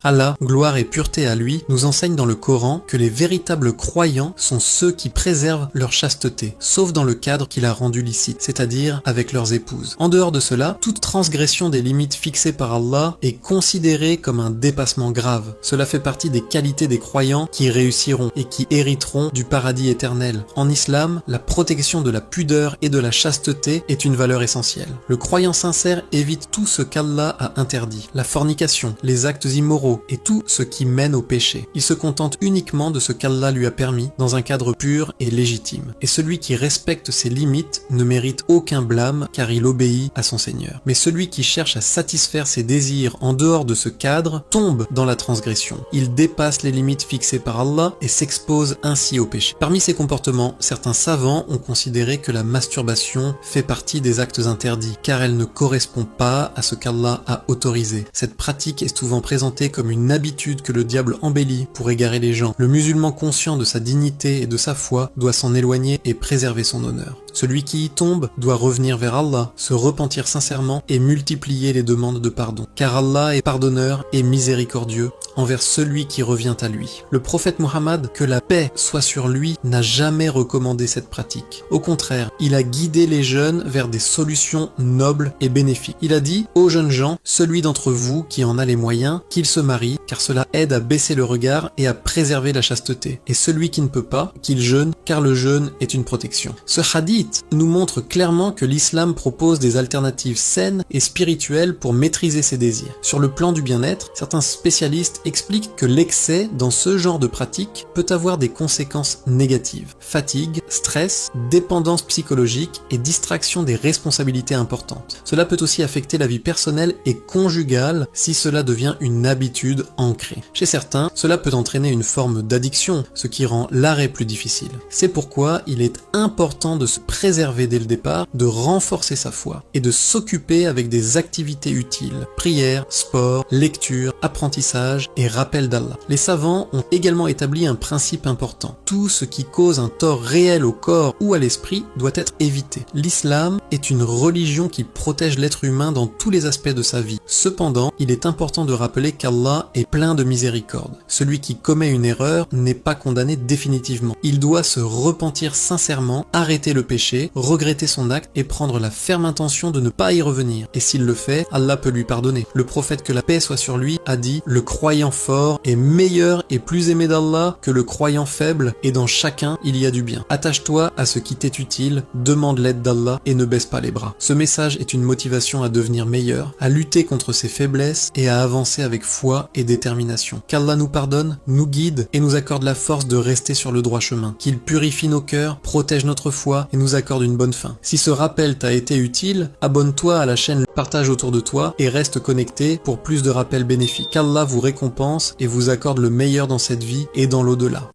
Allah, gloire et pureté à lui, nous enseigne dans le Coran que les véritables croyants sont ceux qui préservent leur chasteté, sauf dans le cadre qu'il a rendu licite, c'est-à-dire avec leurs épouses. En dehors de cela, toute transgression des limites fixées par Allah est considérée comme un dépassement grave. Cela fait partie des qualités des croyants qui réussiront et qui hériteront du paradis éternel. En islam, la protection de la pudeur et de la chasteté est une valeur essentielle. Le croyant sincère évite tout ce qu'Allah a interdit, la fornication, les actes immoraux et tout ce qui mène au péché. Il se contente uniquement de ce qu'Allah lui a permis dans un cadre pur et légitime. Et celui qui respecte ses limites ne mérite aucun blâme car il obéit à son Seigneur. Mais celui qui cherche à satisfaire ses désirs en dehors de ce cadre tombe dans la transgression. Il dépasse les limites fixées par Allah et s'expose ainsi au péché. Parmi ces comportements, certains savants ont considéré que la masturbation fait partie des actes interdits car elle ne correspond pas à ce qu'Allah a autorisé. Cette pratique est souvent présentée comme une habitude que le diable embellit pour égarer les gens. Le musulman conscient de sa dignité et de sa foi doit s'en éloigner et préserver son honneur. Celui qui y tombe doit revenir vers Allah, se repentir sincèrement et multiplier les demandes de pardon. Car Allah est pardonneur et miséricordieux envers celui qui revient à lui. Le prophète Muhammad, que la paix soit sur lui, n'a jamais recommandé cette pratique. Au contraire, il a guidé les jeunes vers des solutions nobles et bénéfiques. Il a dit « Ô jeunes gens, celui d'entre vous qui en a les moyens, qu'il se marie, car cela aide à baisser le regard et à préserver la chasteté. Et celui qui ne peut pas, qu'il jeûne, car le jeûne est une protection. » Ce hadith nous montre clairement que l'islam propose des alternatives saines et spirituelles pour maîtriser ses désirs. Sur le plan du bien-être, certains spécialistes expliquent que l'excès dans ce genre de pratique peut avoir des conséquences négatives. Fatigue, stress, dépendance psychologique et distraction des responsabilités importantes. Cela peut aussi affecter la vie personnelle et conjugale si cela devient une habitude ancrée. Chez certains, cela peut entraîner une forme d'addiction, ce qui rend l'arrêt plus difficile. C'est pourquoi il est important de se préserver dès le départ, de renforcer sa foi et de s'occuper avec des activités utiles, prière, sport, lecture, apprentissage et rappel d'Allah. Les savants ont également établi un principe important. Tout ce qui cause un tort réel au corps ou à l'esprit doit être évité. L'islam est une religion qui protège l'être humain dans tous les aspects de sa vie. Cependant, il est important de rappeler qu'Allah est plein de miséricorde. Celui qui commet une erreur n'est pas condamné définitivement. Il doit se repentir sincèrement, arrêter le péché, regretter son acte et prendre la ferme intention de ne pas y revenir. Et s'il le fait, Allah peut lui pardonner. Le prophète, que la paix soit sur lui, a dit « Le croyant fort est meilleur et plus aimé d'Allah que le croyant faible, et dans chacun il y a du bien. Attache-toi à ce qui t'est utile, demande l'aide d'Allah et ne baisse pas les bras. » Ce message est une motivation à devenir meilleur, à lutter contre ses faiblesses et à avancer avec foi et détermination. Qu'Allah nous pardonne, nous guide et nous accorde la force de rester sur le droit chemin. Qu'il purifie nos cœurs, protège notre foi et nous accorde une bonne fin. Si ce rappel t'a été utile, abonne-toi à la chaîne, partage autour de toi et reste connecté pour plus de rappels bénéfiques. Qu'Allah vous récompense et vous accorde le meilleur dans cette vie et dans l'au-delà.